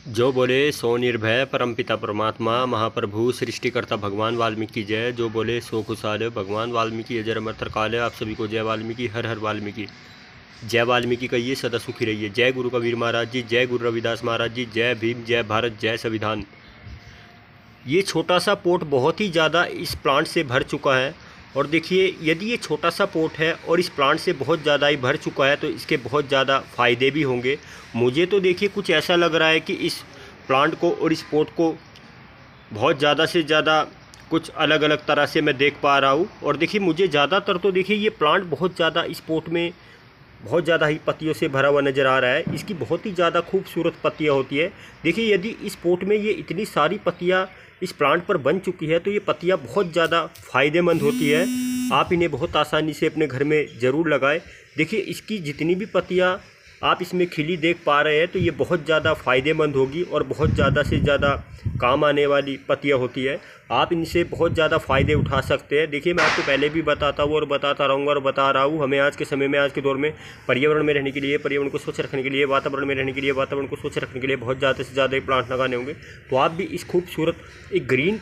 जो बोले सो निर्भय परमपिता परमात्मा महाप्रभु सृष्टिकर्ता भगवान वाल्मीकि जय। जो बोले सो खुशहाल भगवान वाल्मीकि अजर अमर तरकाल। आप सभी को जय वाल्मीकि, हर हर वाल्मीकि। जय वाल्मीकि कहिए, सदा सुखी रहिए। जय गुरु कबीर महाराज जी, जय गुरु रविदास महाराज जी, जय भीम, जय भारत, जय संविधान। ये छोटा सा पोर्ट बहुत ही ज़्यादा इस प्लांट से भर चुका है। और देखिए, यदि ये छोटा सा पोर्ट है और इस प्लांट से बहुत ज़्यादा ही भर चुका है तो इसके बहुत ज़्यादा फ़ायदे भी होंगे। मुझे तो देखिए कुछ ऐसा लग रहा है कि इस प्लांट को और इस पोर्ट को बहुत ज़्यादा से ज़्यादा कुछ अलग अलग तरह से मैं देख पा रहा हूँ। और देखिए, मुझे ज़्यादातर तो देखिए ये प्लांट बहुत ज़्यादा इस पोर्ट में बहुत ज़्यादा ही पत्तियों से भरा हुआ नज़र आ रहा है। इसकी बहुत ही ज़्यादा खूबसूरत पत्तियाँ होती है। देखिए, यदि इस पोर्ट में ये इतनी सारी पत्तियाँ इस प्लांट पर बन चुकी है तो ये पत्तियाँ बहुत ज़्यादा फ़ायदेमंद होती है। आप इन्हें बहुत आसानी से अपने घर में ज़रूर लगाएं। देखिए, इसकी जितनी भी पत्तियाँ आप इसमें खिली देख पा रहे हैं तो ये बहुत ज़्यादा फ़ायदेमंद होगी और बहुत ज़्यादा से ज़्यादा काम आने वाली पत्तियाँ होती है। आप इनसे बहुत ज़्यादा फ़ायदे उठा सकते हैं। देखिए, मैं आपको पहले भी बताता हूँ और बताता रहूँगा और बता रहा हूँ, हमें आज के समय में, आज के दौर में पर्यावरण में रहने के लिए, पर्यावरण को स्वच्छ रखने के लिए, वातावरण में रहने के लिए, वातावरण को स्वच्छ रखने के लिए बहुत ज़्यादा से ज़्यादा प्लांट लगाने होंगे। तो आप भी इस खूबसूरत एक ग्रीन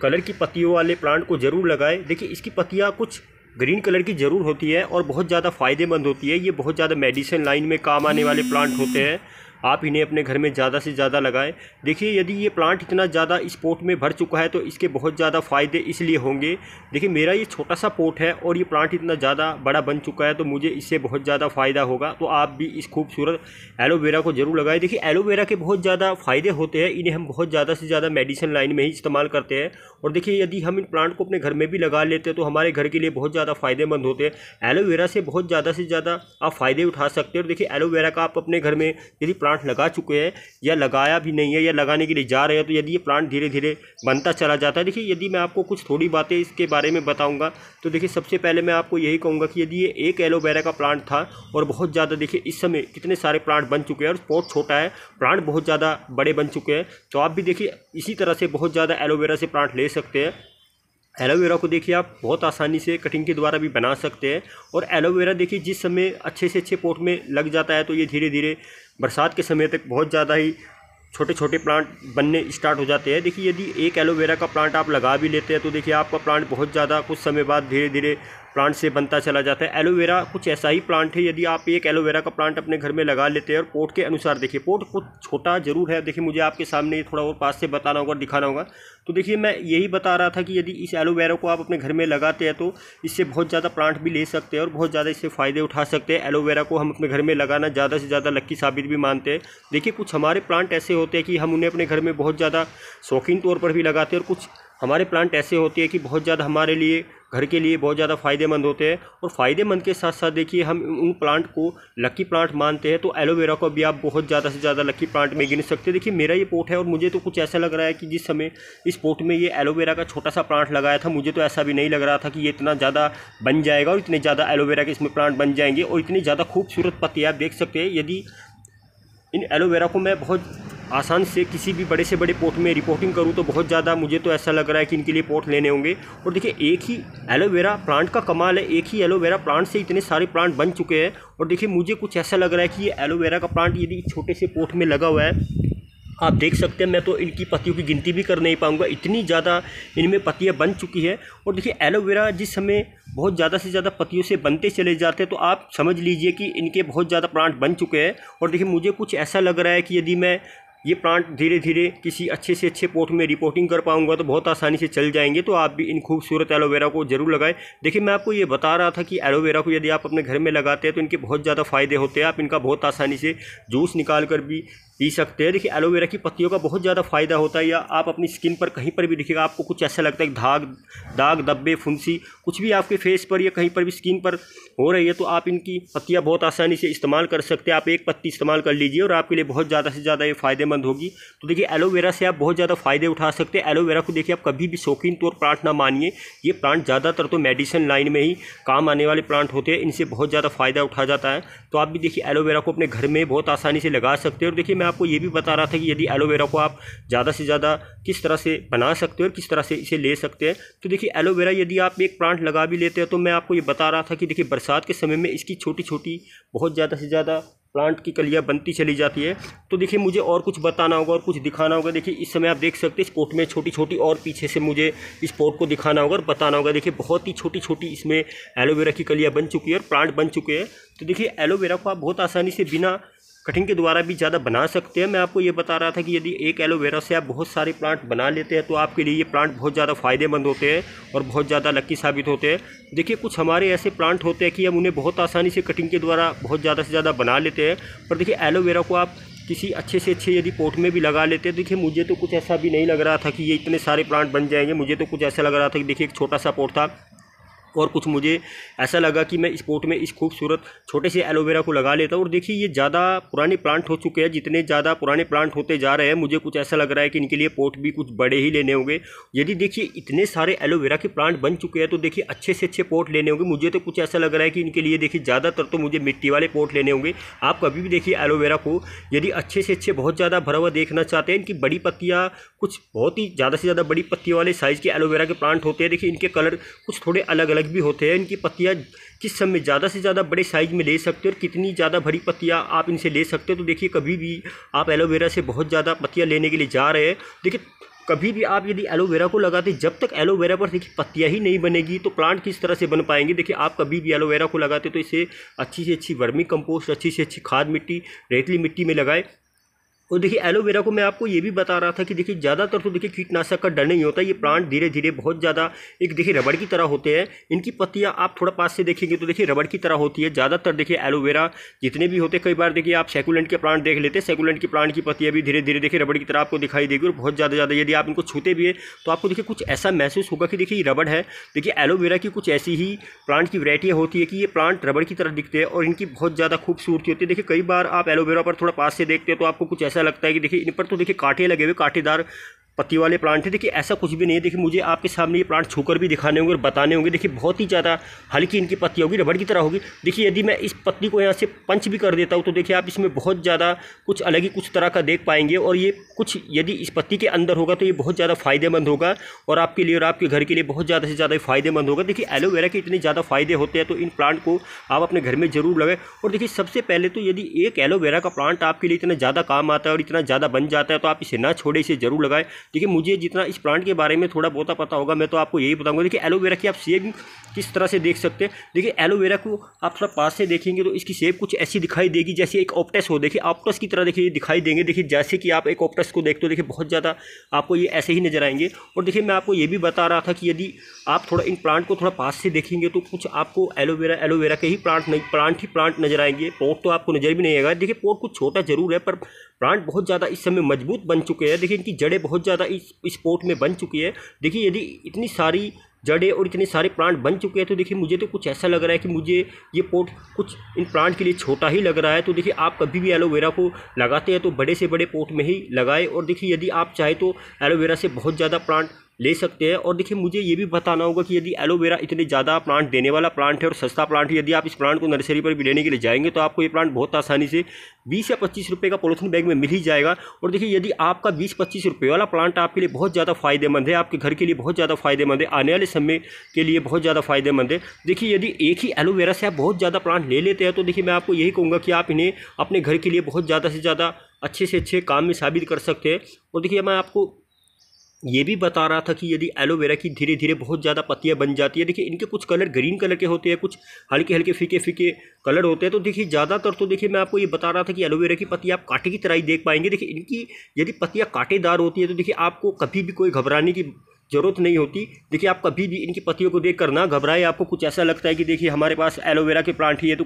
कलर की पत्तियों वाले प्लांट को ज़रूर लगाएं। देखिए, इसकी पत्तियाँ कुछ ग्रीन कलर की ज़रूर होती है और बहुत ज़्यादा फ़ायदेमंद होती है। ये बहुत ज़्यादा मेडिसिन लाइन में काम आने वाले प्लांट होते हैं। आप इन्हें अपने घर में ज़्यादा से ज़्यादा लगाएं। देखिए, यदि ये प्लांट इतना ज़्यादा इस पोर्ट में भर चुका है तो इसके बहुत ज़्यादा फ़ायदे इसलिए होंगे। देखिए, मेरा ये छोटा सा पोर्ट है और ये प्लांट इतना ज़्यादा बड़ा बन चुका है तो मुझे इससे बहुत ज़्यादा फ़ायदा होगा। तो आप भी इस खूबसूरत एलोवेरा को ज़रूर लगाएं। देखिए, एलोवेरा के बहुत ज़्यादा फ़ायदे होते हैं। इन्हें हम बहुत ज़्यादा से ज़्यादा मेडिसिन लाइन में ही इस्तेमाल करते हैं। और देखिए, यदि हम इन प्लांट को अपने घर में भी लगा लेते हैं तो हमारे घर के लिए बहुत ज़्यादा फ़ायदेमंद होते हैं। एलोवेरा से बहुत ज़्यादा से ज़्यादा आप फ़ायदे उठा सकते हैं। और देखिए, एलोवेरा का आप अपने घर में यदि प्लांट लगा चुके हैं या लगाया भी नहीं है या लगाने के लिए जा रहे हैं तो यदि ये प्लांट धीरे धीरे बनता चला जाता है। देखिए, यदि मैं आपको कुछ थोड़ी बातें इसके बारे में बताऊंगा तो देखिए, सबसे पहले मैं आपको यही कहूँगा कि यदि ये एक एलोवेरा का प्लांट था और बहुत ज़्यादा, देखिए इस समय कितने सारे प्लांट बन चुके हैं और पॉट छोटा है, प्लांट बहुत ज़्यादा बड़े बन चुके हैं। तो आप भी देखिए इसी तरह से बहुत ज़्यादा एलोवेरा से प्लांट ले सकते हैं। एलोवेरा को देखिए आप बहुत आसानी से कटिंग के द्वारा भी बना सकते हैं। और एलोवेरा देखिए जिस समय अच्छे से अच्छे पोट में लग जाता है तो ये धीरे धीरे बरसात के समय तक बहुत ज़्यादा ही छोटे छोटे प्लांट बनने स्टार्ट हो जाते हैं। देखिए, यदि एक एलोवेरा का प्लांट आप लगा भी लेते हैं तो देखिए आपका प्लांट बहुत ज़्यादा कुछ समय बाद धीरे धीरे प्लांट से बनता चला जाता है। एलोवेरा कुछ ऐसा ही प्लांट है, यदि आप एक एलोवेरा का प्लांट अपने घर में लगा लेते हैं और पोट के अनुसार, देखिए पोट कुछ छोटा ज़रूर है, देखिए मुझे आपके सामने ये थोड़ा और पास से बताना होगा, दिखाना होगा। तो देखिए, मैं यही बता रहा था कि यदि इस एलोवेरा को आप अपने घर में लगाते हैं तो इससे बहुत ज़्यादा प्लांट भी ले सकते हैं और बहुत ज़्यादा इससे फ़ायदे उठा सकते हैं। एलोवेरा को हम अपने घर में लगाना ज़्यादा से ज़्यादा लक्की साबित भी मानते हैं। देखिए, कुछ हमारे प्लांट ऐसे होते हैं कि हम उन्हें अपने घर में बहुत ज़्यादा शौकीन तौर पर भी लगाते हैं और कुछ हमारे प्लांट ऐसे होते हैं कि बहुत ज़्यादा हमारे लिए, घर के लिए बहुत ज़्यादा फ़ायदेमंद होते हैं। और फ़ायदेमंद के साथ साथ देखिए, हम उन प्लांट को लकी प्लांट मानते हैं तो एलोवेरा को भी आप बहुत ज़्यादा से ज़्यादा लकी प्लांट में गिन सकते हैं। देखिए, मेरा ये पोट है और मुझे तो कुछ ऐसा लग रहा है कि जिस समय इस पोट में ये एलोवेरा का छोटा सा प्लांट लगाया था, मुझे तो ऐसा भी नहीं लग रहा था कि ये इतना ज़्यादा बन जाएगा और इतने ज़्यादा एलोवेरा के इसमें प्लांट बन जाएंगे और इतनी ज़्यादा खूबसूरत पत्ती आप देख सकते हैं। यदि इन एलोवेरा को मैं बहुत आसान से किसी भी बड़े से बड़े पोट में रिपोर्टिंग करूं तो बहुत ज़्यादा मुझे तो ऐसा लग रहा है कि इनके लिए पोट लेने होंगे। और देखिए, एक ही एलोवेरा प्लांट का कमाल है, एक ही एलोवेरा प्लांट से इतने सारे प्लांट बन चुके हैं। और देखिए, मुझे कुछ ऐसा लग रहा है कि ये एलोवेरा का प्लांट यदि छोटे से पोट में लगा हुआ है, आप देख सकते हैं, मैं तो इनकी पत्तियों की गिनती भी कर नहीं पाऊंगा, इतनी ज़्यादा इनमें पत्तियां बन चुकी है। और देखिए, एलोवेरा जिस समय बहुत ज़्यादा से ज़्यादा पत्तियों से बनते चले जाते हैं तो आप समझ लीजिए कि इनके बहुत ज़्यादा प्लांट बन चुके हैं। और देखिए, मुझे कुछ ऐसा लग रहा है कि यदि मैं ये प्लांट धीरे धीरे किसी अच्छे से अच्छे पोट में रिपोर्टिंग कर पाऊंगा तो बहुत आसानी से चल जाएंगे। तो आप भी इन खूबसूरत एलोवेरा को ज़रूर लगाएं। देखिए, मैं आपको ये बता रहा था कि एलोवेरा को यदि आप अपने घर में लगाते हैं तो इनके बहुत ज़्यादा फ़ायदे होते हैं। आप इनका बहुत आसानी से जूस निकाल कर भी पी सकते हैं। देखिए, एलोवेरा की पत्तियों का बहुत ज़्यादा फ़ायदा होता है। या आप अपनी स्किन पर कहीं पर भी दिखेगा, आपको कुछ ऐसा लगता है कि दाग धब्बे फुंसी कुछ भी आपके फेस पर या कहीं पर भी स्किन पर हो रही है तो आप इनकी पत्तियां बहुत आसानी से इस्तेमाल कर सकते हैं। आप एक पत्ती इस्तेमाल कर लीजिए और आपके लिए बहुत ज़्यादा से ज़्यादा ये फ़ायदेमंद होगी। तो देखिए, एलोवेरा से आप बहुत ज़्यादा फ़ायदे उठा सकते हैं। एलोवेरा को देखिए आप कभी भी शौकीन तौर प्लांट ना मानिए। ये प्लांट ज़्यादातर तो मेडिसिन लाइन में ही काम आने वाले प्लांट होते हैं, इनसे बहुत ज़्यादा फ़ायदा उठा जाता है। तो आप भी देखिए एलोवेरा को अपने घर में बहुत आसानी से लगा सकते हैं। और देखिए, मैं आपको ये भी बता रहा था कि यदि एलोवेरा को आप ज़्यादा से ज़्यादा किस तरह से बना सकते हो और किस तरह से इसे ले सकते हैं। तो देखिए, एलोवेरा यदि आप एक प्लांट लगा भी लेते हैं तो मैं आपको ये बता रहा था कि देखिए, बरसात के समय में इसकी छोटी छोटी बहुत ज़्यादा से ज़्यादा प्लांट की कलियाँ बनती चली जाती है। तो देखिए मुझे और कुछ बताना होगा और कुछ दिखाना होगा। देखिए इस समय आप देख सकते हैं इस पॉट में छोटी छोटी और पीछे से मुझे इस पॉट को दिखाना होगा और बताना होगा। देखिए बहुत ही छोटी छोटी इसमें एलोवेरा की कलियाँ बन चुकी है और प्लांट बन चुके हैं। तो देखिए एलोवेरा को आप बहुत आसानी से बिना कटिंग के द्वारा भी ज़्यादा बना सकते हैं। मैं आपको ये बता रहा था कि यदि एक एलोवेरा से आप बहुत सारे प्लांट बना लेते हैं तो आपके लिए ये प्लांट बहुत ज़्यादा फ़ायदेमंद होते हैं और बहुत ज़्यादा लकी साबित होते हैं। देखिए कुछ हमारे ऐसे प्लांट होते हैं कि हम उन्हें बहुत आसानी से कटिंग के द्वारा बहुत ज़्यादा से ज़्यादा बना लेते हैं, पर देखिए एलोवेरा को आप किसी अच्छे से अच्छे यदि पॉट में भी लगा लेते हैं। देखिए मुझे तो कुछ ऐसा भी नहीं लग रहा था कि ये इतने सारे प्लांट बन जाएंगे। मुझे तो कुछ ऐसा लग रहा था कि देखिए एक छोटा सा पॉट था और कुछ मुझे ऐसा लगा कि मैं इस पॉट में इस खूबसूरत छोटे से एलोवेरा को लगा लेता हूँ। और देखिए ये ज़्यादा पुराने प्लांट हो चुके हैं। जितने ज़्यादा पुराने प्लांट होते जा रहे हैं मुझे कुछ ऐसा लग रहा है कि इनके लिए पॉट भी कुछ बड़े ही लेने होंगे। यदि देखिए इतने सारे एलोवेरा के प्लांट बन चुके हैं तो देखिए अच्छे से अच्छे पॉट लेने होंगे। मुझे तो कुछ ऐसा लग रहा है कि इनके लिए देखिए ज़्यादातर तो मुझे मिट्टी वाले पॉट लेने होंगे। आप कभी भी देखिए एलोवेरा को यदि अच्छे से अच्छे बहुत ज़्यादा भरा हुआ देखना चाहते हैं, इनकी बड़ी पत्तियाँ कुछ बहुत ही ज़्यादा से ज़्यादा बड़ी पत्तियों वाले साइज़ के एलोवेरा के प्लांट होते हैं। देखिए इनके कलर कुछ थोड़े अलग अलग भी होते हैं। इनकी पत्तियाँ किस समय ज़्यादा से ज़्यादा बड़े साइज़ में ले सकते हो और कितनी ज़्यादा भरी पत्तियाँ आप इनसे ले सकते हो। तो देखिए कभी भी आप एलोवेरा से बहुत ज़्यादा पत्तियाँ लेने के लिए जा रहे हैं, देखिए कभी भी आप यदि एलोवेरा को लगाते, जब तक एलोवेरा पर देखिए पत्तियाँ ही नहीं बनेगी तो प्लांट किस तरह से बन पाएंगे। देखिए आप कभी भी एलोवेरा को लगाते तो इसे अच्छी से अच्छी वर्मी कंपोस्ट, अच्छी से अच्छी खाद मिट्टी, रेतली मिट्टी में लगाए। और देखिए एलोवेरा को मैं आपको ये भी बता रहा था कि देखिए ज़्यादातर तो देखिए कीटनाशक का डर नहीं होता। ये प्लांट धीरे धीरे बहुत ज़्यादा एक देखिए रबड़ की तरह होते हैं। इनकी पत्तियाँ आप थोड़ा पास से देखेंगे तो देखिए रबड़ की तरह होती है। ज़्यादातर देखिए एलोवेरा जितने भी होते हैं, कई बार देखिए आप सैकुलेंट के प्लांट देख लेते हैं, सैकुलेंट की प्लांट की पत्तियाँ भी धीरे धीरे देखिए रबड़ की तरह आपको दिखाई देगी और बहुत ज़्यादा यदि आप इनको छूते भी है तो आपको देखिए कुछ ऐसा महसूस होगा कि देखिए ये रबड़ है। देखिए एलोवेरा की कुछ ऐसी ही प्लांट की वैरायटियाँ होती है कि ये प्लांट रबड़ की तरह दिखते हैं और इनकी बहुत ज़्यादा खूबसूरती होती है। देखिए कई बार आप एलोवेरा पर थोड़ा पास से देखते हैं तो आपको कुछ ऐसा लगता है कि देखिए तो देखिए कांटे लगे हुए, कांटेदार पत्ती वाले प्लांट है। देखिए ऐसा कुछ भी नहीं है। देखिए मुझे आपके सामने ये प्लांट छूकर भी दिखाने होंगे और बताने होंगे। देखिए बहुत ही ज़्यादा हल्की इनकी पत्ती होगी, रबड़ की तरह होगी। देखिए यदि मैं इस पत्ती को यहाँ से पंच भी कर देता हूँ तो देखिए आप इसमें बहुत ज़्यादा कुछ अलग ही कुछ तरह का देख पाएंगे। और ये कुछ यदि इस पत्ती के अंदर होगा तो ये बहुत ज़्यादा फ़ायदेमंद होगा और आपके लिए और आपके घर के लिए बहुत ज़्यादा से ज़्यादा फ़ायदेमंद होगा। देखिए एलोवेरा के इतने ज़्यादा फ़ायदे होते हैं तो इन प्लांट को आप अपने घर में ज़रूर लगाएं। और देखिए सबसे पहले तो यदि एक एलोवेरा का प्लांट आपके लिए इतना ज़्यादा काम आता है और इतना ज़्यादा बन जाता है तो आप इसे ना छोड़े, इसे ज़रूर लगाएं। देखिए मुझे जितना इस प्लांट के बारे में थोड़ा बहुत पता होगा मैं तो आपको यही बताऊंगा। देखिए एलोवेरा की आप शेप किस तरह से देख सकते हैं। देखिए एलोवेरा को आप थोड़ा पास से देखेंगे तो इसकी शेप कुछ ऐसी दिखाई देगी जैसे एक ऑप्टस हो। देखिए ऑप्टस की तरह देखिए दिखाई देंगे। देखिए जैसे कि आप एक ऑप्टस को देखते हो देखिए बहुत ज़्यादा आपको ये ऐसे ही नजर आएंगे। और देखिए मैं आपको ये भी बता रहा था कि यदि आप थोड़ा इन प्लांट को थोड़ा पास से देखेंगे तो कुछ आपको एलोवेरा के ही प्लांट नजर आएंगे। पोट तो आपको नजर भी नहीं आएगा। देखिए पोट कुछ छोटा जरूर है पर प्लांट बहुत ज़्यादा इस समय मजबूत बन चुके हैं। देखिए इनकी जड़ें बहुत ज़्यादा इस पोट में बन चुकी है। देखिए यदि इतनी सारी जड़ें और इतने सारे प्लांट बन चुके हैं तो देखिए मुझे तो कुछ ऐसा लग रहा है कि मुझे ये पोट कुछ इन प्लांट के लिए छोटा ही लग रहा है। तो देखिए आप कभी भी एलोवेरा को लगाते हैं तो बड़े से बड़े पोट में ही लगाएं। और देखिए यदि आप चाहे तो एलोवेरा से बहुत ज़्यादा प्लांट ले सकते हैं। और देखिए मुझे ये भी बताना होगा कि यदि एलोवेरा इतने ज़्यादा प्लांट देने वाला प्लांट है और सस्ता प्लांट है, यदि आप इस प्लांट को नर्सरी पर भी लेने के लिए जाएंगे तो आपको ये प्लांट बहुत आसानी से 20 या 25 रुपये का पॉलिथीन बैग में मिल ही जाएगा। और देखिए यदि आपका 20-25 रुपये वाला प्लांट आपके लिए बहुत ज़्यादा फ़ायदेमंद है, आपके घर के लिए बहुत ज़्यादा फ़ायदेमंद है, आने वाले समय के लिए बहुत ज़्यादा फ़ायदेमंद है। देखिए यदि एक ही एलोवेरा से आप बहुत ज़्यादा प्लांट ले लेते हैं तो देखिए मैं आपको यही कहूँगा कि आप इन्हें अपने घर के लिए बहुत ज़्यादा से ज़्यादा अच्छे से अच्छे काम में साबित कर सकते हैं। और देखिए मैं आपको ये भी बता रहा था कि यदि एलोवेरा की धीरे धीरे बहुत ज़्यादा पत्तियां बन जाती है, देखिए इनके कुछ कलर ग्रीन कलर के होते हैं, कुछ हल्के हल्के फीके फीके कलर होते हैं। तो देखिए ज़्यादातर तो देखिए मैं आपको ये बता रहा था कि एलोवेरा की पत्तियां आप कांटे की तरह ही देख पाएंगे। देखिए इनकी यदि पत्तियां कांटेदार होती है तो देखिए आपको कभी भी कोई घबराने की ज़रूरत नहीं होती। देखिए आप कभी भी इनकी पत्तियों को देखकर ना घबराए। आपको कुछ ऐसा लगता है कि देखिए हमारे पास एलोवेरा के प्लांट ही है तो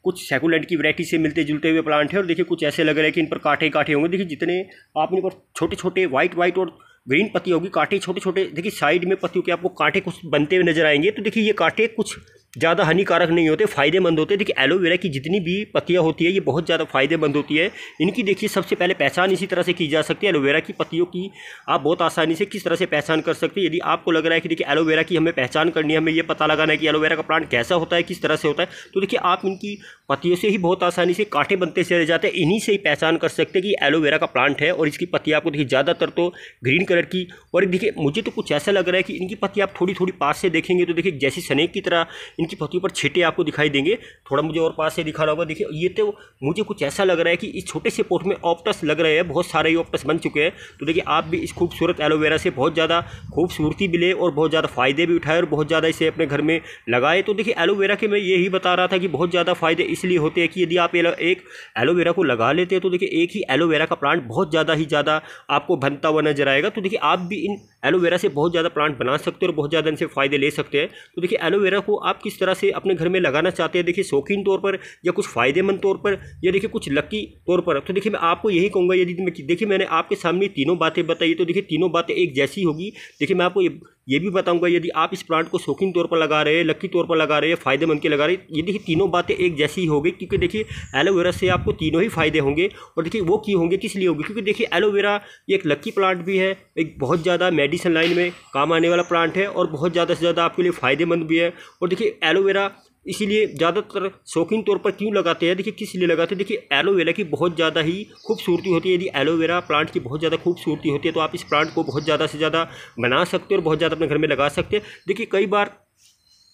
कुछ सैकुलेंट की वैरायटी से मिलते जुलते हुए प्लांट है और देखिए कुछ ऐसे लग रहे हैं कि इन पर कांटे होंगे। देखिए जितने आप इन पर छोटे छोटे वाइट और ग्रीन पत्ती होगी, कांटे छोटे छोटे देखिए साइड में पत्तियों के आपको कांटे कुछ बनते हुए नजर आएंगे। तो देखिए ये कांटे कुछ ज़्यादा हानिकारक नहीं होते, फ़ायदेमंद होते हैं। देखिए एलोवेरा की जितनी भी पत्तियां होती है ये बहुत ज़्यादा फ़ायदेमंद होती है। इनकी देखिए सबसे पहले पहचान इसी तरह से की जा सकती है। एलोवेरा की पत्तियों की आप बहुत आसानी से किस तरह से पहचान कर सकते हैं। यदि आपको लग रहा है कि देखिए एलोवेरा की हमें पहचान करनी है, हमें ये पता लगाना है कि एलोवेरा का प्लांट कैसा होता है, किस तरह से होता है, तो देखिए आप इनकी पत्तियों से ही बहुत आसानी से कांटे बनते चले जाते हैं। इन्हीं से ही पहचान कर सकते हैं कि एलोवेरा का प्लांट है। और इसकी पत्तियाँ आपको देखिए ज़्यादातर तो ग्रीन कलर की, और देखिए मुझे तो कुछ ऐसा लग रहा है कि इनकी पत्तियाँ आप थोड़ी थोड़ी पास से देखेंगे तो देखिए जैसी स्नेक की तरह इनकी पत्तियों पर छींटे आपको दिखाई देंगे। थोड़ा मुझे और पास से दिखा रहा होगा, देखिए ये तो मुझे कुछ ऐसा लग रहा है कि इस छोटे से पोट में ऑप्टस लग रहे हैं, बहुत सारे ऑप्टस बन चुके हैं। तो देखिए आप भी इस खूबसूरत एलोवेरा से बहुत ज़्यादा खूबसूरती भी ले और बहुत ज़्यादा फ़ायदे भी उठाए और बहुत ज़्यादा इसे अपने घर में लगाए। तो देखिए एलोवेरा के मैं यही बता रहा था कि बहुत ज़्यादा फ़ायदे इसलिए होते हैं कि यदि आप एक एलोवेरा को लगा लेते हैं तो देखिए एक ही एलोवेरा का प्लांट बहुत ज़्यादा आपको बनता हुआ नजर आएगा। तो देखिए आप भी इन एलोवेरा से बहुत ज़्यादा प्लांट बना सकते हैं और बहुत ज़्यादा इनसे फ़ायदे ले सकते हैं। तो देखिए एलोवेरा को आप किस तरह से अपने घर में लगाना चाहते हैं, देखिए शौकीन तौर पर या कुछ फ़ायदेमंद तौर पर या देखिए कुछ लकी तौर पर, तो देखिए मैं आपको यही कहूँगा, यदि देखिए मैंने आपके सामने तीनों बातें बताई तो देखिए तीनों बातें एक जैसी होगी। देखिए मैं आपको ये भी बताऊंगा, यदि आप इस प्लांट को शौकीन तौर पर लगा रहे हैं, लकी तौर पर लगा रहे हैं, फ़ायदेमंद के लगा रहे हैं, ये देखिए तीनों बातें एक जैसी ही होगी। क्योंकि देखिए एलोवेरा से आपको तीनों ही फ़ायदे होंगे। और देखिए वो क्यों होंगे, किस लिए होंगे, क्योंकि देखिए एलोवेरा एक लकी प्लांट भी है, एक बहुत ज़्यादा मेडिसिन लाइन में काम आने वाला प्लांट है और बहुत ज़्यादा से ज़्यादा आपके लिए फ़ायदेमंद भी है। और देखिए एलोवेरा इसीलिए ज़्यादातर शौकीन तौर पर क्यों लगाते हैं, देखिए किस लिए लगाते हैं, देखिए एलोवेरा की बहुत ज़्यादा ही खूबसूरती होती है। यदि एलोवेरा प्लांट की बहुत ज़्यादा खूबसूरती होती है तो आप इस प्लांट को बहुत ज़्यादा से ज़्यादा बना सकते हैं और बहुत ज़्यादा अपने घर में लगा सकते हैं। देखिए कई बार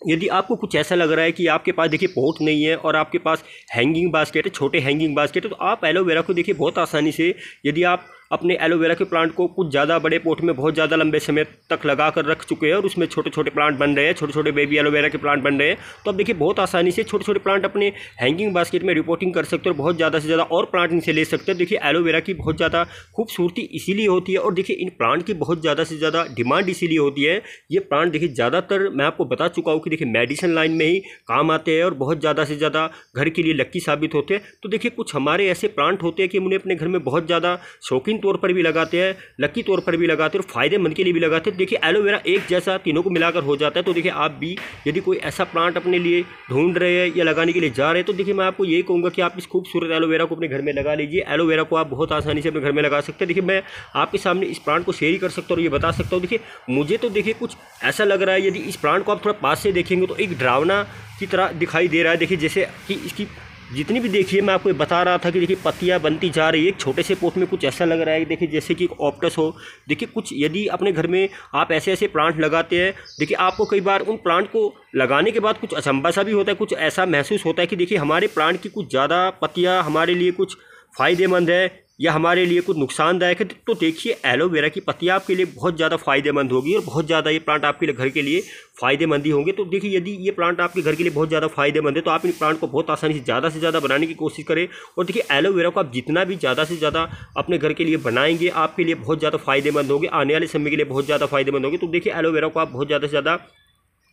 यदि आपको कुछ ऐसा लग रहा है कि आपके पास देखिए पोट नहीं है और आपके पास हैंगिंग बास्केट है, छोटे हैंगिंग बास्केट है, तो आप एलोवेरा को देखिए बहुत आसानी से, यदि आप अपने एलोवेरा के प्लांट को कुछ ज़्यादा बड़े पोट में बहुत ज़्यादा लंबे समय तक लगा कर रख चुके हैं और उसमें छोटे छोटे प्लांट बन रहे हैं, छोटे छोटे बेबी एलोवेरा के प्लांट बन रहे हैं, तो अब देखिए बहुत आसानी से छोटे छोटे प्लांट अपने हैंगिंग बास्केट में रिपोर्टिंग कर सकते हो और बहुत ज़्यादा से ज़्यादा और प्लांट इनसे ले सकते हैं। देखिए एलोवेरा की बहुत ज़्यादा खूबसूरती इसीलिए होती है और देखिए इन प्लांट की बहुत ज़्यादा से ज़्यादा डिमांड इसीलिए होती है। ये प्लांट देखिए ज़्यादातर मैं आपको बता चुका हूँ कि देखिए मेडिसिन लाइन में ही काम आते हैं और बहुत ज़्यादा से ज़्यादा घर के लिए लकी साबित होते हैं। तो देखिए कुछ हमारे ऐसे प्लांट होते हैं कि हम उन्हें अपने घर में बहुत ज़्यादा शौकीन तौर पर भी लगाते हैं, लकी तौर पर भी लगाते हैं और फायदेमंद के लिए भी लगाते हैं। देखिए एलोवेरा एक जैसा तीनों को मिलाकर हो जाता है। तो देखिए आप भी यदि कोई ऐसा प्लांट अपने लिए ढूंढ रहे हैं या लगाने के लिए जा रहे हैं तो देखिए मैं आपको यही कहूँगा कि आप इस खूबसूरत एलोवेरा को अपने घर में लगा लीजिए। एलोवेरा को आप बहुत आसानी से अपने घर में लगा सकते हैं। देखिए मैं आपके सामने इस प्लांट को शेयर ही कर सकता हूँ और ये बता सकता हूँ, देखिए मुझे तो देखिए कुछ ऐसा लग रहा है, यदि इस प्लांट को आप थोड़ा पास से देखेंगे तो एक डरावना की तरह दिखाई दे रहा है। देखिए जैसे कि इसकी जितनी भी देखिए मैं आपको बता रहा था कि देखिए पत्तियां बनती जा रही है, एक छोटे से पोट में कुछ ऐसा लग रहा है देखिए जैसे कि ऑप्टस हो। देखिए कुछ यदि अपने घर में आप ऐसे ऐसे प्लांट लगाते हैं, देखिए आपको कई बार उन प्लांट को लगाने के बाद कुछ अचंभा सा भी होता है, कुछ ऐसा महसूस होता है कि देखिए हमारे प्लांट की कुछ ज़्यादा पत्तियाँ हमारे लिए कुछ फ़ायदेमंद है या हमारे लिए कुछ नुकसानदायक है। तो देखिए एलोवेरा की पत्तियाँ आपके लिए बहुत ज़्यादा फ़ायदेमंद होगी और बहुत ज़्यादा ये प्लांट आपके लिए घर के लिए फ़ायदेमंद ही होंगे। तो देखिए यदि ये प्लांट आपके घर के लिए बहुत ज़्यादा फ़ायदेमंद है तो आप इन प्लांट को बहुत आसानी से ज़्यादा बनाने की कोशिश करें। और देखिए एलोवेरा को आप जितना भी ज़्यादा से ज़्यादा अपने घर के लिए बनाएंगे आपके लिए बहुत ज़्यादा फ़ायदेमंद होंगे, आने वाले समय के लिए बहुत ज़्यादा फ़ायदेमंद होंगे। तो देखिए एलोवेरा को आप बहुत ज़्यादा से ज़्यादा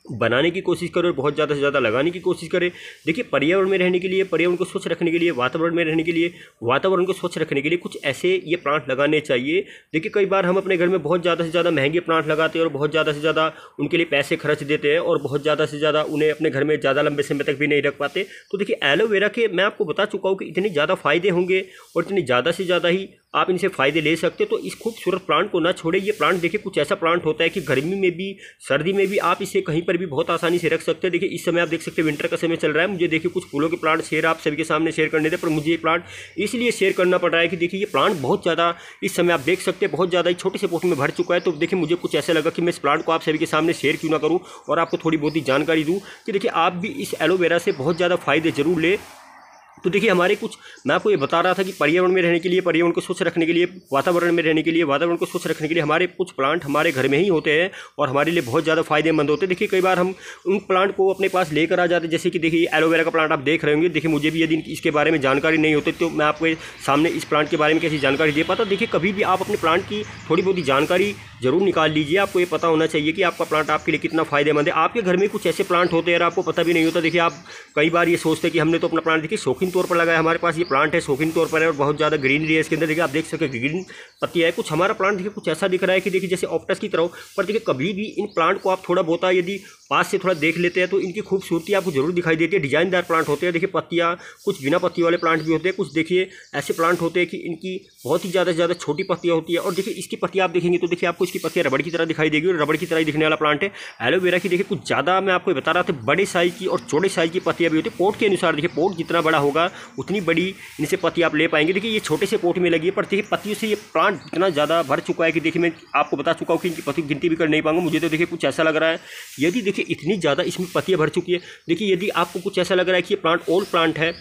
बनाने की कोशिश करें और बहुत ज़्यादा से ज़्यादा लगाने की कोशिश करें। देखिए पर्यावरण में रहने के लिए, पर्यावरण को स्वच्छ रखने के लिए, वातावरण में रहने के लिए, वातावरण को स्वच्छ रखने के लिए कुछ ऐसे ये प्लांट लगाने चाहिए। देखिए कई बार हम अपने घर में बहुत ज़्यादा से ज़्यादा महंगे प्लांट लगाते हैं और बहुत ज़्यादा से ज़्यादा उनके लिए पैसे खर्च देते हैं और बहुत ज़्यादा से ज़्यादा उन्हें अपने घर में ज़्यादा लंबे समय तक भी नहीं रख पाते। तो देखिए एलोवेरा के मैं आपको बता चुका हूँ कि इतने ज़्यादा फ़ायदे होंगे और इतनी ज़्यादा से ज़्यादा ही आप इनसे फ़ायदे ले सकते हो। तो इस खूबसूरत प्लांट को ना छोड़े। ये प्लांट देखिए कुछ ऐसा प्लांट होता है कि गर्मी में भी सर्दी में भी आप इसे कहीं पर भी बहुत आसानी से रख सकते हैं। देखिए इस समय आप देख सकते हैं विंटर का समय चल रहा है, मुझे देखिए कुछ फूलों के प्लांट शेयर आप सभी के सामने शेयर करने थे, पर मुझे ये प्लांट इसलिए शेयर करना पड़ रहा है कि देखिए ये प्लांट बहुत ज़्यादा इस समय आप देख सकते हैं बहुत ज़्यादा ही छोटे से पोट में भर चुका है। तो देखिए मुझे कुछ ऐसा लगा कि मैं इस प्लांट को आप सभी के सामने शेयर क्यों ना करूँ और आपको थोड़ी बहुत ही जानकारी दूँ कि देखिए आप भी इस एलोवेरा से बहुत ज़्यादा फ़ायदे जरूर ले। तो देखिए हमारे कुछ मैं आपको ये बता रहा था कि पर्यावरण में रहने के लिए, पर्यावरण को स्वच्छ रखने के लिए, वातावरण में रहने के लिए, वातावरण को स्वच्छ रखने के लिए हमारे कुछ प्लांट हमारे घर में ही होते हैं और हमारे लिए बहुत ज़्यादा फायदेमंद होते हैं। देखिए कई बार हम उन प्लांट को अपने पास लेकर आ जाते हैं, जैसे कि देखिए एलोवेरा का प्लांट आप देख रहे होंगे। देखिए मुझे भी यदि इसके बारे में जानकारी नहीं होती तो मैं आपके सामने इस प्लांट के बारे में कैसी जानकारी दे पाता। देखिए कभी भी आप अपने प्लांट की थोड़ी बहुत ही जानकारी जरूर निकाल लीजिए। आपको ये पता होना चाहिए कि आपका प्लांट आपके लिए कितना फ़ायदेमंद है। आपके घर में कुछ ऐसे प्लांट होते हैं और आपको पता भी नहीं होता। देखिए आप कई बार ये सोचते हैं कि हमने तो अपना प्लांट देखिए शौकीन तौर पर लगाया, हमारे पास ये प्लांट है शौकीन तौर पर है और बहुत ज़्यादा ग्रीनरी है इसके अंदर। देखिए आप देख सकते हैं ग्रीन पत्ती है। कुछ हमारा प्लांट देखिए कुछ ऐसा दिख रहा है कि देखिए जैसे ऑप्टस की तरह, पर देखिए कभी भी इन प्लांट को आप थोड़ा बहुत यदि पास से थोड़ा देख लेते हैं तो इनकी खूबसूरती आपको जरूर दिखाई देती है। डिजाइनदार प्लांट होते हैं। देखिए पत्तियाँ कुछ बिना पत्ती वाले प्लांट भी होते हैं, कुछ देखिए ऐसे प्लांट होते हैं कि इनकी बहुत ही ज़्यादा से ज़्यादा छोटी पत्तियाँ होती है और देखिए इसकी पत्तियाँ आप देखेंगे तो देखिए आपको इसकी पत्तियाँ रबड़ की तरह दिखाई देगी और रबड़ की तरह ही दिखने वाला प्लांट है। एलोवेरा की देखिए कुछ ज़्यादा मैं आपको बता रहा था बड़े साइज़ की और छोटे साइज़ की पत्तियाँ भी होती है। पोट के अनुसार देखिए पोट जितना बड़ा होगा उतनी बड़ी इनसे पत्ती आप ले पाएंगे। देखिए ये छोटे से पोट में लगी है, पर देखिए पत्तियों से ये प्लांट इतना ज़्यादा भर चुका है कि देखिए मैं आपको बता चुका हूँ कि इनकी पत्ती गिनती भी कर नहीं पाऊंगा। मुझे तो देखिए कुछ ऐसा लग रहा है, यदि देखिए इतनी ज़्यादा इसमें पत्तियाँ भर चुकी है। देखिए यदि आपको कुछ ऐसा लग रहा है कि ये प्लांट ओल्ड प्लांट है,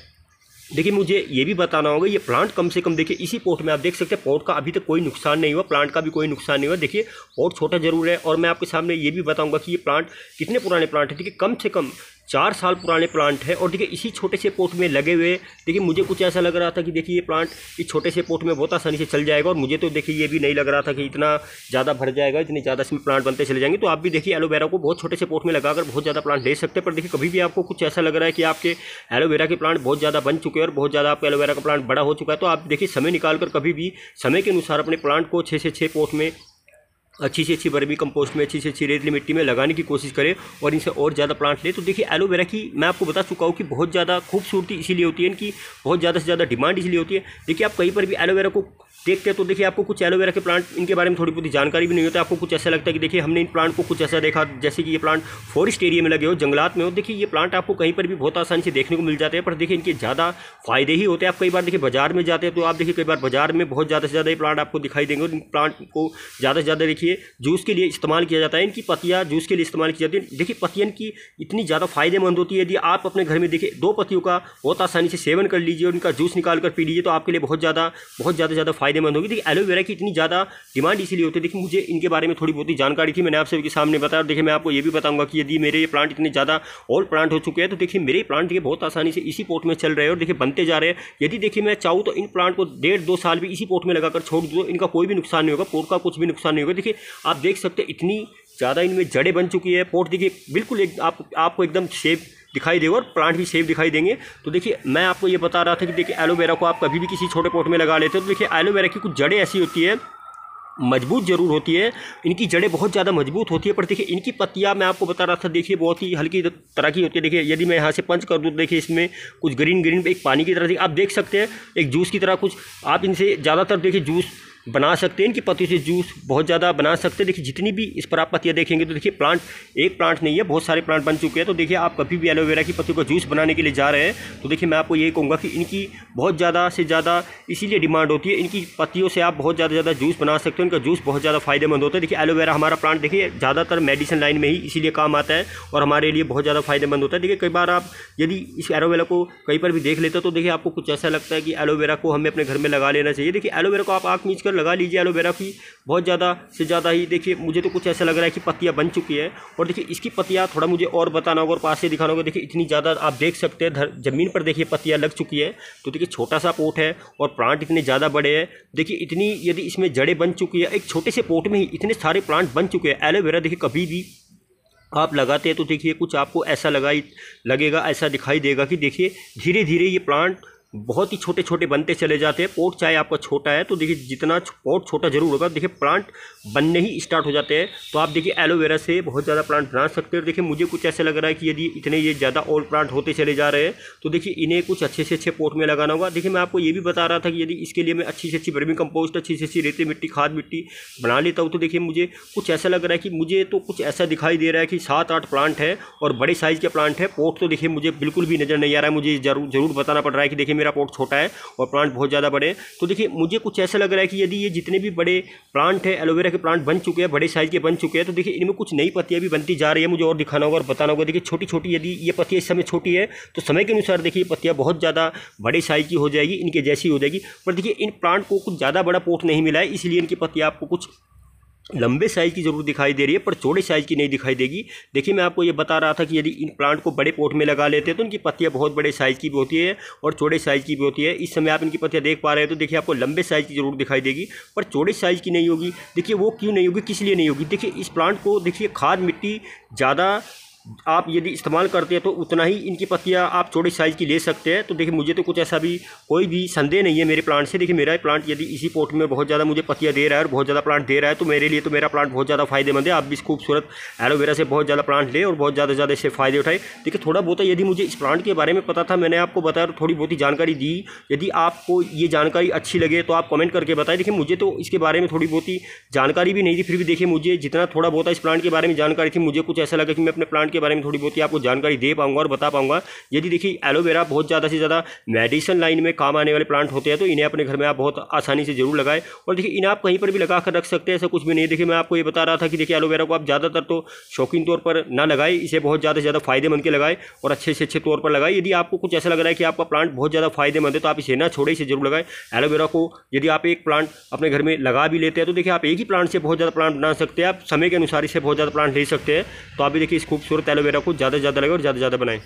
देखिए मुझे ये भी बताना होगा ये प्लांट कम से कम देखिए इसी पोट में आप देख सकते हैं पोट का अभी तक कोई नुकसान नहीं हुआ, प्लांट का भी कोई नुकसान नहीं हुआ। देखिए पोट छोटा जरूर है और मैं आपके सामने ये भी बताऊंगा कि ये प्लांट कितने पुराने प्लांट है। देखिए कम से कम 4 साल पुराने प्लांट है और देखिए इसी छोटे से पोट में लगे हुए। देखिए मुझे कुछ ऐसा लग रहा था कि देखिए ये प्लांट इस छोटे से पोट में बहुत आसानी से चल जाएगा और मुझे तो देखिए ये भी नहीं लग रहा था कि इतना ज़्यादा भर जाएगा, इतनी ज़्यादा इसमें प्लांट बनते चले जाएंगे। तो आप भी देखिए एलोवेरा को बहुत छोटे से पोट में लगाकर बहुत ज़्यादा प्लांट ले सकते हैं। पर देखिए कभी भी आपको कुछ ऐसा लग रहा है कि आपके एलोवेरा के प्लांट बहुत ज़्यादा बन चुके हैं और बहुत ज़्यादा आपका एलोवेरा का प्लांट बड़ा हो चुका है, तो आप देखिए समय निकाल कर कभी भी समय के अनुसार अपने प्लांट को 6 से 6 पोट में अच्छी से अच्छी वर्मी कंपोस्ट में अच्छी से अच्छी रेतली मिट्टी में लगाने की कोशिश करें और इनसे और ज़्यादा प्लांट ले। तो देखिए एलोवेरा की मैं आपको बता चुका हूँ कि बहुत ज़्यादा खूबसूरती इसीलिए होती है, इनकी बहुत ज़्यादा से ज़्यादा डिमांड इसलिए होती है। देखिए आप कहीं पर भी एलोवेरा को देखते हैं तो देखिए आपको कुछ एलोवेरा के प्लांट इनके बारे में थोड़ी बहुत जानकारी भी नहीं होती। आपको कुछ ऐसा लगता है कि देखिए हमने इन प्लांट को कुछ ऐसा देखा जैसे कि ये प्लांट फॉरेस्ट एरिया में लगे हो, जंगलात में हो। देखिए ये प्लांट आपको कहीं पर भी बहुत आसानी से देखने को मिल जाते हैं, पर देखिए इनके ज़्यादा फायदे ही होते हैं। आप कई बार देखिए बाजार में जाते हैं तो आप देखिए कई बार बाजार में बहुत ज़्यादा से ज़्यादा ये प्लांट आपको दिखाई देंगे और इन प्लांट को ज़्यादा से ज़्यादा देखिए जूस के लिए इस्तेमाल किया जाता है, इनकी पत्तियाँ जूस के लिए इस्तेमाल की जाती है। देखिए पत्तियाँ की इतनी ज़्यादा फायदेमंद होती है, यदि आप अपने घर में देखिए 2 पत्तियों का बहुत आसानी से सेवन कर लीजिए और इनका जूस निकाल कर पी लीजिए तो आपके लिए बहुत ज़्यादा फायदेमंद होगी। देखिए एलोवेरा की इतनी ज़्यादा डिमांड इसीलिए होती है। देखिए मुझे इनके बारे में थोड़ी बहुत ही जानकारी थी, मैंने आप सभी के सामने बताया। और देखिए मैं आपको ये भी बताऊंगा कि यदि मेरे ये प्लांट इतने ज़्यादा ओल्ड प्लांट हो चुके हैं तो देखिए मेरे प्लांट देखिए बहुत आसानी से इसी पोट में चल रहे हैं और देखिए बनते जा रहे हैं। यदि देखिए मैं चाहूँ तो इन प्लांट को 1.5-2 साल भी इसी पोट में लगाकर छोड़ दूँ, इनका कोई भी नुकसान नहीं होगा, पोट का कुछ भी नुकसान नहीं होगा। देखिए आप देख सकते हैं इतनी ज़्यादा इनमें जड़ें बन चुकी है। पोट देखिए बिल्कुल आपको एकदम सेफ दिखाई देगा और प्लांट भी सेफ दिखाई देंगे। तो देखिए मैं आपको ये बता रहा था कि देखिए एलोवेरा को आप कभी भी किसी छोटे पोट में लगा लेते हो तो देखिए एलोवेरा की कुछ जड़ें ऐसी होती है, मजबूत जरूर होती है, इनकी जड़ें बहुत ज़्यादा मजबूत होती है, पर देखिए इनकी पत्तियां मैं आपको बता रहा था देखिए बहुत ही हल्की तरह की होती है। देखिए यदि मैं यहाँ से पंच कर दूँ तो देखिए इसमें कुछ ग्रीन एक पानी की तरह आप देख सकते हैं, एक जूस की तरह कुछ आप इनसे ज़्यादातर देखिए जूस बना सकते हैं, इनकी पत्तियों से जूस बहुत ज़्यादा बना सकते हैं। देखिए जितनी भी इस पर आप पत्तियाँ देखेंगे तो देखिए प्लांट एक प्लांट नहीं है, बहुत सारे प्लांट बन चुके हैं। तो देखिए आप कभी भी एलोवेरा की पत्तियों का जूस बनाने के लिए जा रहे हैं तो देखिए मैं आपको ये कहूँगा कि इनकी बहुत ज़्यादा से ज़्यादा इसीलिए डिमांड होती है, इनकी पत्तियों से आप बहुत ज़्यादा जूस बना सकते हो, इनका जूस बहुत ज़्यादा फायदेमंद होता है। देखिए एलोवेरा हमारा प्लांट देखिए ज़्यादातर मेडिसिन लाइन में ही इसीलिए काम आता है और हमारे लिए बहुत ज़्यादा फायदेमंद होता है। देखिए कई बार आप यदि इस एलोवेरा को कहीं पर भी देख लेते हो तो देखिए आपको कुछ ऐसा लगता है कि एलोवेरा को हमें अपने घर में लगा लेना चाहिए। देखिए एलोवेरा को आप आँख मीच कर लगा लीजिए, एलोवेरा की बहुत ज़्यादा से ज़्यादा ही देखिए मुझे तो कुछ ऐसा लग रहा है कि पत्तियां बन चुकी है। और देखिए इसकी पत्तियां थोड़ा मुझे और बताना होगा और पास से दिखाना होगा। देखिए इतनी ज़्यादा आप देख सकते हैं ज़मीन पर देखिए पत्तियां लग चुकी है। तो देखिए छोटा सा पोट है और प्लांट इतने ज़्यादा बड़े हैं। देखिए इतनी यदि इसमें जड़ें बन चुकी है, एक छोटे से पोट में ही इतने सारे प्लांट बन चुके हैं। एलोवेरा देखिए कभी भी आप लगाते हैं तो देखिए कुछ आपको ऐसा लगेगा, ऐसा दिखाई देगा कि देखिए धीरे धीरे ये प्लांट बहुत ही छोटे छोटे बनते चले जाते हैं। पोट चाहे आपका छोटा है तो देखिए जितना पोट छोटा जरूर होगा देखिए प्लांट बनने ही स्टार्ट हो जाते हैं। तो आप देखिए एलोवेरा से बहुत ज़्यादा प्लांट बना सकते हैं। और देखिए मुझे कुछ ऐसा लग रहा है कि यदि इतने ये ज़्यादा ओल्ड प्लांट होते चले जा रहे हैं तो देखिए इन्हें कुछ अच्छे से अच्छे पोट में लगाना होगा। देखिए मैं आपको ये भी बता रहा था कि यदि इसके लिए मैं अच्छी से अच्छी वर्मी कंपोस्ट, अच्छी से अच्छी रेती मिट्टी, खाद मिट्टी बना लेता हूँ तो देखिए मुझे कुछ ऐसा लग रहा है कि मुझे तो कुछ ऐसा दिखाई दे रहा है कि 7-8 प्लांट है और बड़े साइज़ के प्लांट है। पोट तो देखिए मुझे बिल्कुल भी नज़र नहीं आ रहा है, मुझे जरूर बताना पड़ रहा है कि देखिए मेरा पोट छोटा है और प्लांट बहुत ज़्यादा बड़े हैं। तो देखिए मुझे कुछ ऐसा लग रहा है कि यदि ये जितने भी बड़े प्लांट है एलोवेरा के प्लांट बन चुके हैं, बड़े साइज़ के बन चुके हैं, तो देखिए इनमें कुछ नई पत्तियां भी बनती जा रही है। मुझे और दिखाना होगा और बताना होगा। देखिए छोटी छोटी यदि ये पत्तियां इस समय छोटी है तो समय के अनुसार देखिए पत्तियां बहुत ज़्यादा बड़े साइज़ की हो जाएगी, इनके जैसी हो जाएगी। पर देखिए इन प्लांट को कुछ ज़्यादा बड़ा पोट नहीं मिला है, इसलिए इनकी पत्तियां आपको कुछ लंबे साइज़ की जरूर दिखाई दे रही है पर चौड़े साइज़ की नहीं दिखाई देगी। देखिए मैं आपको ये बता रहा था कि यदि इन प्लांट को बड़े पोट में लगा लेते हैं तो इनकी पत्तियां बहुत बड़े साइज़ की भी होती है और चौड़े साइज़ की भी होती है। इस समय आप इनकी पत्तियां देख पा रहे हैं तो देखिए आपको लंबे साइज़ की जरूर दिखाई देगी पर चौड़े साइज़ की नहीं होगी। देखिए वो क्यों नहीं होगी, किस लिए नहीं होगी? देखिए इस प्लांट को देखिए खाद मिट्टी ज़्यादा आप यदि इस्तेमाल करते हैं तो उतना ही इनकी पत्तियाँ आप छोटे साइज़ की ले सकते हैं। तो देखिए मुझे तो कुछ ऐसा भी कोई भी संदेह नहीं है मेरे प्लांट से। देखिए मेरा प्लांट यदि इसी पोट में बहुत ज़्यादा मुझे पत्तियाँ दे रहा है और बहुत ज़्यादा प्लांट दे रहा है तो मेरे लिए तो मेरा प्लांट बहुत ज़्यादा फायदेमंद है। आप भी इस खूबसूरत एलोवेरा से बहुत ज़्यादा प्लांट ले और बहुत ज़्यादा इससे फ़ायदे उठाए। देखिए थोड़ा बहुत यदि मुझे इस प्लांट के बारे में पता था, मैंने आपको बताया, थोड़ी बहुत ही जानकारी दी। यदि आपको ये जानकारी अच्छी लगे तो आप कमेंट करके बताएं। देखिए मुझे तो इसके बारे में थोड़ी बहुत ही जानकारी भी नहीं थी, फिर भी देखिए मुझे जितना थोड़ा बहुत इस प्लांट के बारे में जानकारी थी, मुझे कुछ ऐसा लगा कि मैं अपने प्लांट के बारे में थोड़ी बहुत ही आपको जानकारी दे पाऊंगा और बता पाऊंगा। यदि देखिए एलोवेरा बहुत ज़्यादा से ज़्यादा मेडिसिन लाइन में काम आने वाले प्लांट होते हैं तो इन्हें अपने घर में आप बहुत आसानी से जरूर लगाएं। और देखिए इन्हें आप कहीं पर भी लगा कर रख सकते हैं, ऐसा कुछ भी नहीं। देखिए मैं आपको ये बता रहा था कि देखिए एलोवेरा को आप ज़्यादातर तो शौकीन तौर पर ना लगाएं, इसे बहुत ज़्यादा से ज़्यादा फायदेमंद के लगाएं और अच्छे से अच्छे तौर पर लगाएं। यदि आपको कुछ ऐसा लग रहा है कि आपका प्लांट बहुत ज़्यादा फायदेमंद है तो आप इसे ना छोड़े, इसे जरूर लगाएं। एलोवेरा को यदि आप एक प्लांट अपने घर में लगा भी लेते हैं तो देखिए आप एक ही प्लांट से बहुत ज़्यादा प्लांट बना सकते हैं। आप समय के अनुसार इसे बहुत ज़्यादा प्लांट ले सकते हैं। तो आप भी देखिए इस खूबसूरत एलोवेरा को ज़्यादा से ज़्यादा लगाएं और ज़्यादा से ज़्यादा बनाएं।